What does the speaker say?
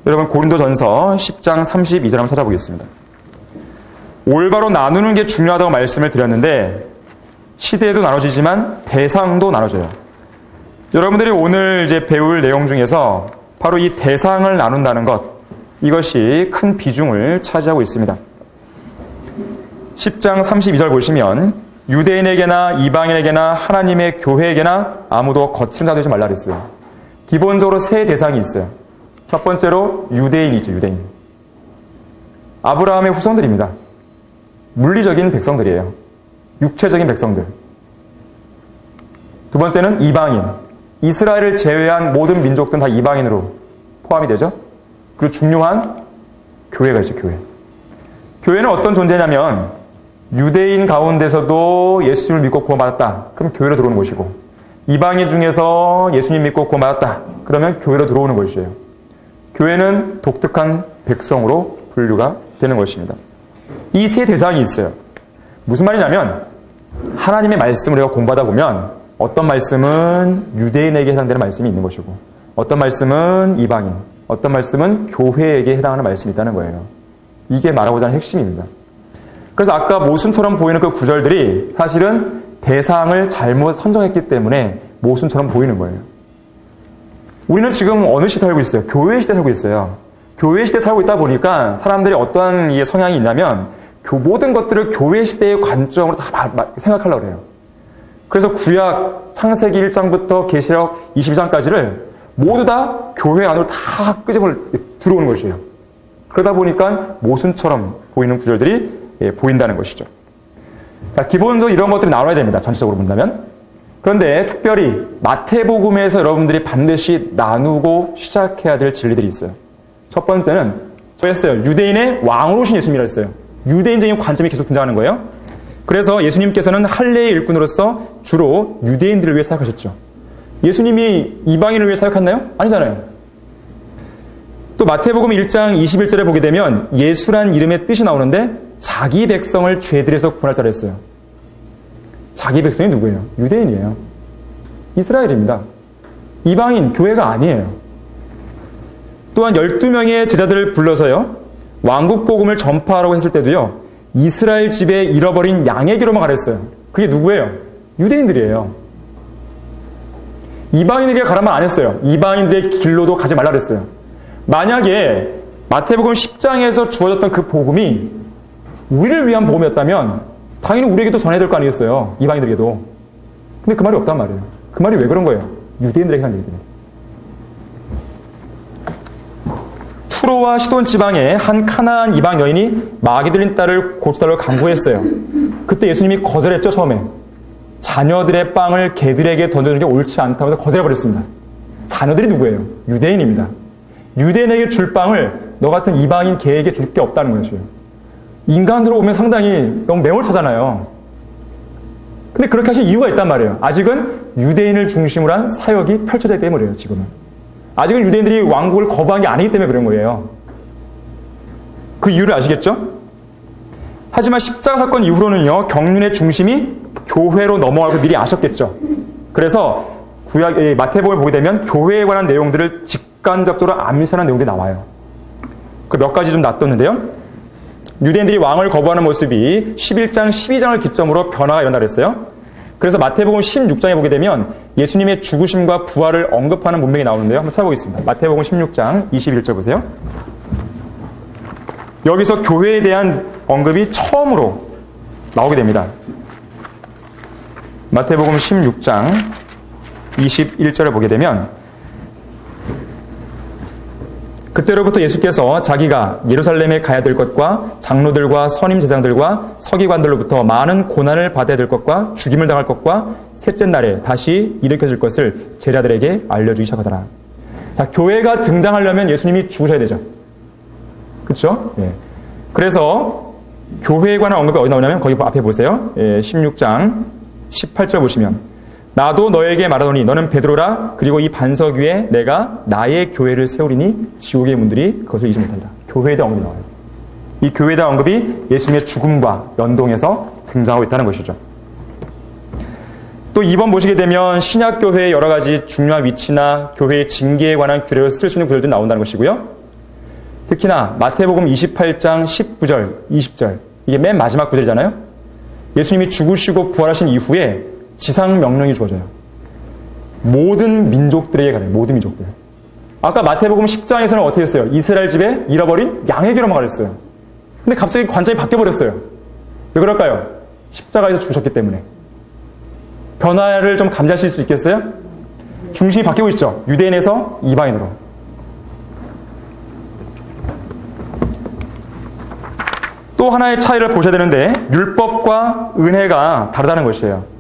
여러분 고린도전서 10장 32절 한번 찾아보겠습니다. 올바로 나누는 게 중요하다고 말씀을 드렸는데 시대도 나눠지지만 대상도 나눠져요. 여러분들이 오늘 이제 배울 내용 중에서 바로 이 대상을 나눈다는 것, 이것이 큰 비중을 차지하고 있습니다. 10장 32절 보시면 유대인에게나 이방인에게나 하나님의 교회에게나 아무도 거칠은 자 되지 말라 그랬어요. 기본적으로 세 대상이 있어요. 첫 번째로 유대인이죠. 유대인. 아브라함의 후손들입니다. 물리적인 백성들이에요. 육체적인 백성들. 두 번째는 이방인. 이스라엘을 제외한 모든 민족들은 다 이방인으로 포함이 되죠. 그리고 중요한 교회가 있죠. 교회. 교회는 어떤 존재냐면 유대인 가운데서도 예수님을 믿고 구원받았다. 그럼 교회로 들어오는 것이고, 이방인 중에서 예수님 믿고 구원받았다. 그러면 교회로 들어오는 것이에요. 교회는 독특한 백성으로 분류가 되는 것입니다. 이 세 대상이 있어요. 무슨 말이냐면 하나님의 말씀을 우리가 공부하다 보면 어떤 말씀은 유대인에게 해당되는 말씀이 있는 것이고, 어떤 말씀은 이방인, 어떤 말씀은 교회에게 해당하는 말씀이 있다는 거예요. 이게 말하고자 하는 핵심입니다. 그래서 아까 모순처럼 보이는 그 구절들이 사실은 대상을 잘못 선정했기 때문에 모순처럼 보이는 거예요. 우리는 지금 어느 시대에 살고 있어요? 교회 시대에 살고 있어요. 교회 시대에 살고 있다 보니까 사람들이 어떠한 성향이 있냐면 모든 것들을 교회 시대의 관점으로 다 생각하려고 해요. 그래서 구약 창세기 1장부터 계시록 22장까지를 모두 다 교회 안으로 다 끄집어 들어오는 것이에요. 그러다 보니까 모순처럼 보이는 구절들이 보인다는 것이죠. 자, 기본적으로 이런 것들이 나와야 됩니다. 전체적으로 본다면. 그런데 특별히 마태복음에서 여러분들이 반드시 나누고 시작해야 될 진리들이 있어요. 첫 번째는 뭐였어요? 유대인의 왕으로 오신 예수님이라 했어요. 유대인적인 관점이 계속 등장하는 거예요. 그래서 예수님께서는 할례의 일꾼으로서 주로 유대인들을 위해 사역하셨죠. 예수님이 이방인을 위해 사역했나요? 아니잖아요. 또 마태복음 1장 21절에 보게 되면 예수란 이름의 뜻이 나오는데 자기 백성을 죄들에서 구원할 자라 했어요. 자기 백성이 누구예요? 유대인이에요. 이스라엘입니다. 이방인, 교회가 아니에요. 또한 12명의 제자들을 불러서요, 왕국 복음을 전파하라고 했을 때도요, 이스라엘 집에 잃어버린 양에게로만 가랬어요. 그게 누구예요? 유대인들이에요. 이방인에게 가라만 안 했어요. 이방인들의 길로도 가지 말라 그랬어요. 만약에 마태복음 10장에서 주어졌던 그 복음이 우리를 위한 복음이었다면 당연히 우리에게도 전해야 될 거 아니겠어요? 이방인들에게도. 근데 그 말이 없단 말이에요. 그 말이 왜 그런 거예요? 유대인들에게 한 얘기들이에요. 투로와 시돈 지방에 한 카나안 이방 여인이 마귀 들린 딸을 고쳐달라고 강구했어요. 그때 예수님이 거절했죠. 처음에. 자녀들의 빵을 개들에게 던져주는 게 옳지 않다고 해서 거절해버렸습니다. 자녀들이 누구예요? 유대인입니다. 유대인에게 줄 빵을 너 같은 이방인 개에게 줄 게 없다는 것이에요. 인간적으로 보면 상당히 너무 매몰차잖아요. 근데 그렇게 하신 이유가 있단 말이에요. 아직은 유대인을 중심으로 한 사역이 펼쳐져 있기 때문이에요. 지금은. 아직은 유대인들이 왕국을 거부한 게 아니기 때문에 그런 거예요. 그 이유를 아시겠죠? 하지만 십자가 사건 이후로는요, 경륜의 중심이 교회로 넘어가고 미리 아셨겠죠. 그래서 마태복음을 보게 되면 교회에 관한 내용들을 직간접적으로 암시하는 내용들이 나와요. 그 몇 가지 좀 놔뒀는데요. 유대인들이 왕을 거부하는 모습이 11장, 12장을 기점으로 변화가 일어나고 했어요. 그래서 마태복음 16장에 보게 되면 예수님의 죽으심과 부활을 언급하는 문맥이 나오는데요. 한번 찾아보겠습니다. 마태복음 16장 21절 보세요. 여기서 교회에 대한 언급이 처음으로 나오게 됩니다. 마태복음 16장 21절을 보게 되면 그때로부터 예수께서 자기가 예루살렘에 가야 될 것과 장로들과 선임 제장들과 서기관들로부터 많은 고난을 받아야 될 것과 죽임을 당할 것과 셋째 날에 다시 일으켜질 것을 제자들에게 알려주기 시작하더라. 자, 교회가 등장하려면 예수님이 죽으셔야 되죠. 그렇죠? 예. 그래서 교회에 관한 언급이 어디 나오냐면 거기 앞에 보세요. 16장 18절 보시면 나도 너에게 말하노니 너는 베드로라. 그리고 이 반석 위에 내가 나의 교회를 세우리니 지옥의 문들이 그것을 이기지 못하리라. 교회에 대한 언급이 나와요. 이 교회에 대한 언급이 예수님의 죽음과 연동해서 등장하고 있다는 것이죠. 또 2번 보시게 되면 신약교회의 여러 가지 중요한 위치나 교회의 징계에 관한 규례를 쓸 수 있는 구절들이 나온다는 것이고요. 특히나 마태복음 28장 19절, 20절. 이게 맨 마지막 구절이잖아요. 예수님이 죽으시고 부활하신 이후에 지상 명령이 주어져요. 모든 민족들에게 가래요. 모든 민족들. 아까 마태복음 10장에서는 어떻게 했어요? 이스라엘 집에 잃어버린 양에게로만 가랬어요. 근데 갑자기 관점이 바뀌어버렸어요. 왜 그럴까요? 십자가에서 죽으셨기 때문에. 변화를 좀 감지하실 수 있겠어요? 중심이 바뀌고 있죠. 유대인에서 이방인으로. 또 하나의 차이를 보셔야 되는데 율법과 은혜가 다르다는 것이에요.